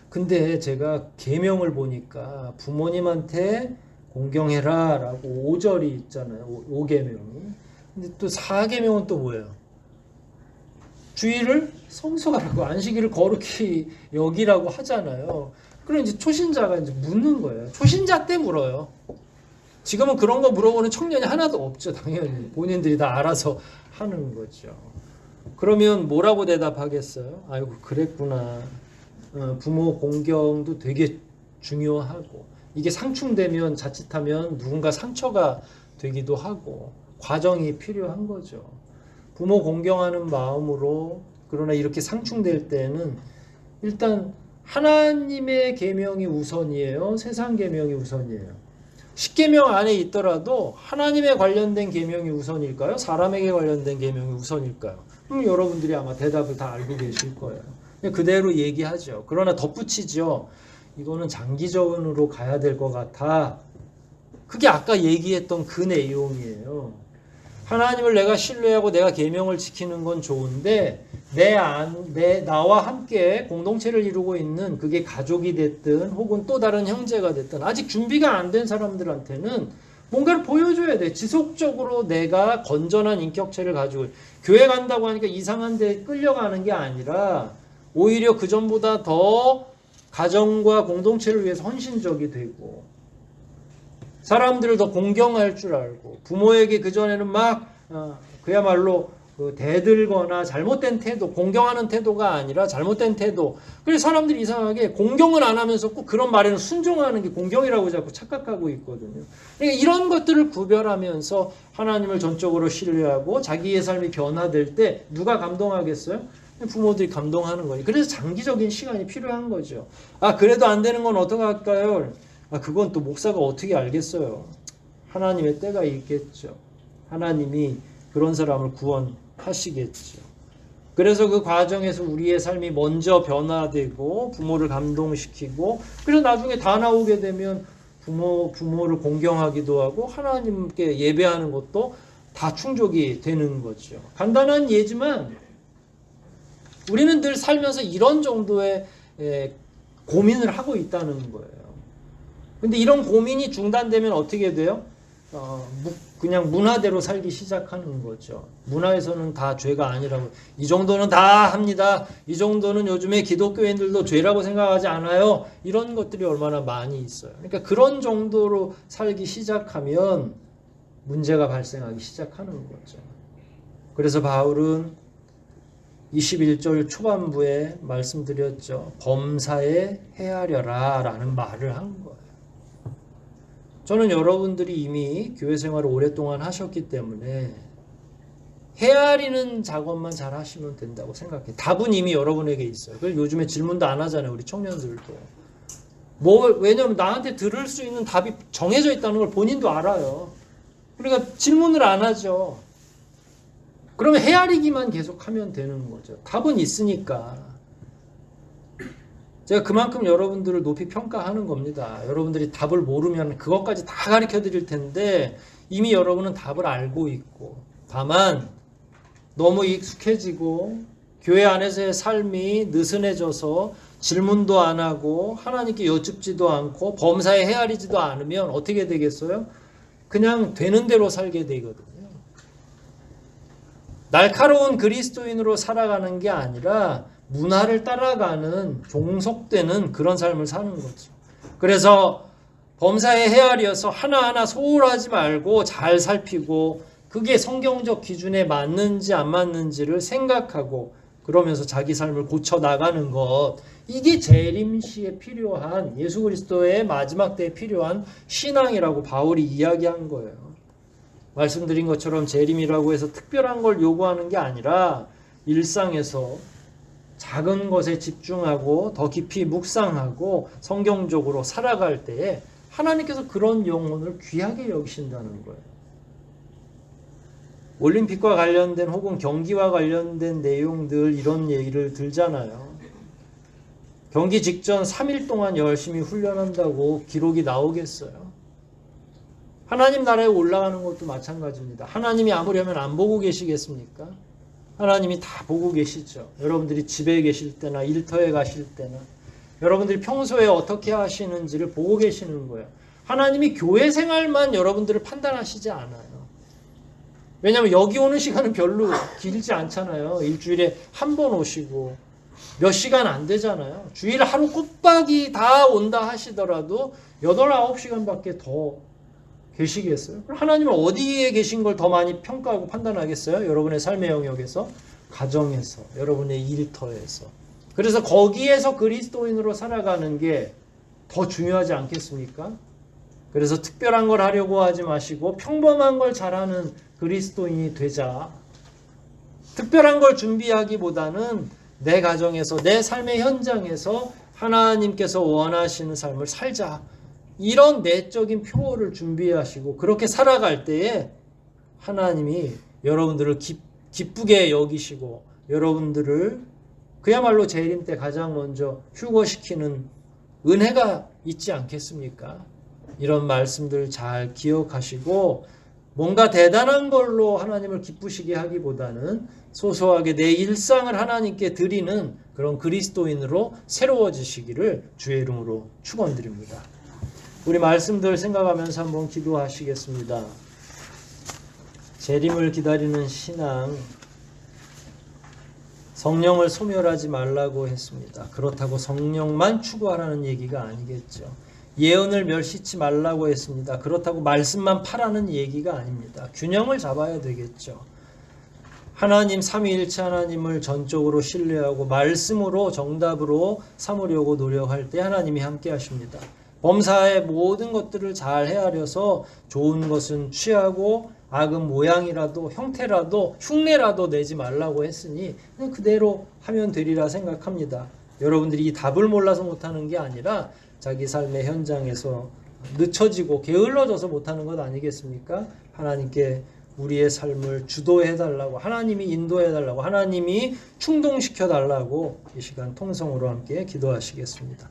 근데 제가 계명을 보니까 부모님한테 공경해라 라고 5절이 있잖아요. 5계명이. 근데 또 4계명은 또 뭐예요? 주일을 성수하라고, 안식일을 거룩히 여기라고 하잖아요. 그럼 이제 초신자가 이제 묻는 거예요. 초신자 때 물어요. 지금은 그런 거 물어보는 청년이 하나도 없죠. 당연히 본인들이 다 알아서 하는 거죠. 그러면 뭐라고 대답하겠어요? 아이고 그랬구나. 부모 공경도 되게 중요하고 이게 상충되면 자칫하면 누군가 상처가 되기도 하고 과정이 필요한 거죠. 부모 공경하는 마음으로, 그러나 이렇게 상충될 때는 일단 하나님의 계명이 우선이에요? 세상 계명이 우선이에요? 10계명 안에 있더라도 하나님에 관련된 계명이 우선일까요? 사람에게 관련된 계명이 우선일까요? 여러분들이 아마 대답을 다 알고 계실 거예요. 그대로 얘기하죠. 그러나 덧붙이죠. 이거는 장기적으로 가야 될 것 같아. 그게 아까 얘기했던 그 내용이에요. 하나님을 내가 신뢰하고 내가 계명을 지키는 건 좋은데 나와 함께 공동체를 이루고 있는 그게 가족이 됐든 혹은 또 다른 형제가 됐든 아직 준비가 안 된 사람들한테는 뭔가를 보여줘야 돼. 지속적으로 내가 건전한 인격체를 가지고 교회 간다고 하니까 이상한 데 끌려가는 게 아니라 오히려 그전보다 더 가정과 공동체를 위해서 헌신적이 되고 사람들을 더 공경할 줄 알고 부모에게 그전에는 막 그야말로 대들거나 잘못된 태도, 공경하는 태도가 아니라 잘못된 태도. 그래서 사람들이 이상하게 공경을 안 하면서 꼭 그런 말에는 순종하는 게 공경이라고 자꾸 착각하고 있거든요. 그러니까 이런 것들을 구별하면서 하나님을 전적으로 신뢰하고 자기의 삶이 변화될 때 누가 감동하겠어요? 부모들이 감동하는 거니. 그래서 장기적인 시간이 필요한 거죠. 그래도 안 되는 건 어떡할까요? 그건 또 목사가 어떻게 알겠어요? 하나님의 때가 있겠죠. 하나님이 그런 사람을 구원하시겠죠. 그래서 그 과정에서 우리의 삶이 먼저 변화되고 부모를 감동시키고 그래서 나중에 다 나오게 되면 부모를 공경하기도 하고 하나님께 예배하는 것도 다 충족이 되는 거죠. 간단한 예지만 우리는 늘 살면서 이런 정도의 고민을 하고 있다는 거예요. 근데 이런 고민이 중단되면 어떻게 돼요? 그냥 문화대로 살기 시작하는 거죠. 문화에서는 다 죄가 아니라고. 이 정도는 다 합니다. 이 정도는 요즘에 기독교인들도 죄라고 생각하지 않아요. 이런 것들이 얼마나 많이 있어요. 그러니까 그런 정도로 살기 시작하면 문제가 발생하기 시작하는 거죠. 그래서 바울은 21절 초반부에 말씀드렸죠. 범사에 헤아려라 라는 말을 한 거예요. 저는 여러분들이 이미 교회 생활을 오랫동안 하셨기 때문에 헤아리는 작업만 잘 하시면 된다고 생각해요. 답은 이미 여러분에게 있어요. 그래서 요즘에 질문도 안 하잖아요. 우리 청년들도. 왜냐면 나한테 들을 수 있는 답이 정해져 있다는 걸 본인도 알아요. 그러니까 질문을 안 하죠. 그러면 헤아리기만 계속하면 되는 거죠. 답은 있으니까. 제가 그만큼 여러분들을 높이 평가하는 겁니다. 여러분들이 답을 모르면 그것까지 다 가르쳐 드릴 텐데 이미 여러분은 답을 알고 있고 다만 너무 익숙해지고 교회 안에서의 삶이 느슨해져서 질문도 안 하고 하나님께 여쭙지도 않고 범사에 헤아리지도 않으면 어떻게 되겠어요? 그냥 되는 대로 살게 되거든요. 날카로운 그리스도인으로 살아가는 게 아니라 문화를 따라가는 종속되는 그런 삶을 사는 거죠. 그래서 범사에 헤아려서 하나하나 소홀하지 말고 잘 살피고 그게 성경적 기준에 맞는지 안 맞는지를 생각하고 그러면서 자기 삶을 고쳐 나가는 것, 이게 재림시에 필요한 예수 그리스도의 마지막 때에 필요한 신앙이라고 바울이 이야기한 거예요. 말씀드린 것처럼 재림이라고 해서 특별한 걸 요구하는 게 아니라 일상에서 작은 것에 집중하고 더 깊이 묵상하고 성경적으로 살아갈 때에 하나님께서 그런 영혼을 귀하게 여기신다는 거예요. 올림픽과 관련된 혹은 경기와 관련된 내용들 이런 얘기를 들잖아요. 경기 직전 3일 동안 열심히 훈련한다고 기록이 나오겠어요? 하나님 나라에 올라가는 것도 마찬가지입니다. 하나님이 아무려면 안 보고 계시겠습니까? 하나님이 다 보고 계시죠. 여러분들이 집에 계실 때나 일터에 가실 때나 여러분들이 평소에 어떻게 하시는지를 보고 계시는 거예요. 하나님이 교회 생활만 여러분들을 판단하시지 않아요. 왜냐하면 여기 오는 시간은 별로 길지 않잖아요. 일주일에 한 번 오시고 몇 시간 안 되잖아요. 주일 하루 꼬박이 다 온다 하시더라도 8, 9시간밖에 더 계시겠어요? 하나님은 어디에 계신 걸 더 많이 평가하고 판단하겠어요? 여러분의 삶의 영역에서, 가정에서, 여러분의 일터에서. 그래서 거기에서 그리스도인으로 살아가는 게 더 중요하지 않겠습니까? 그래서 특별한 걸 하려고 하지 마시고 평범한 걸 잘하는 그리스도인이 되자. 특별한 걸 준비하기보다는 내 가정에서, 내 삶의 현장에서 하나님께서 원하시는 삶을 살자. 이런 내적인 표어를 준비하시고 그렇게 살아갈 때에 하나님이 여러분들을 기쁘게 여기시고 여러분들을 그야말로 재림 때 가장 먼저 휴거시키는 은혜가 있지 않겠습니까? 이런 말씀들 잘 기억하시고 뭔가 대단한 걸로 하나님을 기쁘시게 하기보다는 소소하게 내 일상을 하나님께 드리는 그런 그리스도인으로 새로워지시기를 주의 이름으로 축원드립니다. 우리 말씀들 생각하면서 한번 기도하시겠습니다. 재림을 기다리는 신앙, 성령을 소멸하지 말라고 했습니다. 그렇다고 성령만 추구하라는 얘기가 아니겠죠. 예언을 멸시치 말라고 했습니다. 그렇다고 말씀만 파라는 얘기가 아닙니다. 균형을 잡아야 되겠죠. 하나님 삼위일체 하나님을 전적으로 신뢰하고 말씀으로 정답으로 삼으려고 노력할 때 하나님이 함께 하십니다. 범사의 모든 것들을 잘 헤아려서 좋은 것은 취하고 악은 모양이라도 형태라도 흉내라도 내지 말라고 했으니 그냥 그대로 하면 되리라 생각합니다. 여러분들이 이 답을 몰라서 못하는 게 아니라 자기 삶의 현장에서 늦춰지고 게을러져서 못하는 것 아니겠습니까? 하나님께 우리의 삶을 주도해달라고, 하나님이 인도해달라고, 하나님이 충동시켜달라고 이 시간 통성으로 함께 기도하시겠습니다.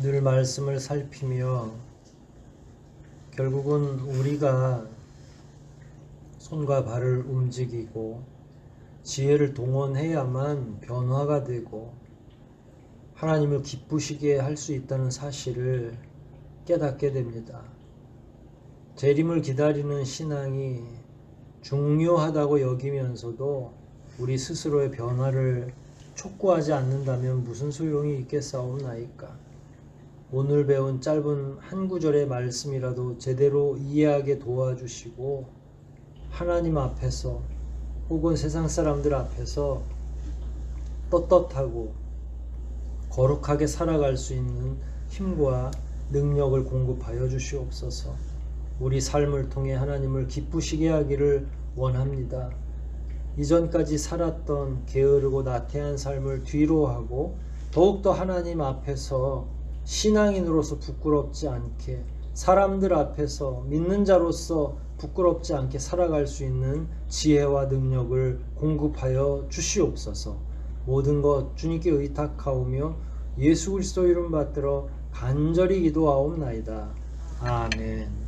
늘 말씀을 살피며 결국은 우리가 손과 발을 움직이고 지혜를 동원해야만 변화가 되고 하나님을 기쁘시게 할 수 있다는 사실을 깨닫게 됩니다. 재림을 기다리는 신앙이 중요하다고 여기면서도 우리 스스로의 변화를 촉구하지 않는다면 무슨 소용이 있겠사옵나이까? 오늘 배운 짧은 한 구절의 말씀이라도 제대로 이해하게 도와주시고 하나님 앞에서 혹은 세상 사람들 앞에서 떳떳하고 거룩하게 살아갈 수 있는 힘과 능력을 공급하여 주시옵소서. 우리 삶을 통해 하나님을 기쁘시게 하기를 원합니다. 이전까지 살았던 게으르고 나태한 삶을 뒤로하고 더욱더 하나님 앞에서 신앙인으로서 부끄럽지 않게, 사람들 앞에서 믿는 자로서 부끄럽지 않게 살아갈 수 있는 지혜와 능력을 공급하여 주시옵소서. 모든 것 주님께 의탁하오며 예수 그리스도 이름 받들어 간절히 기도하옵나이다. 아멘.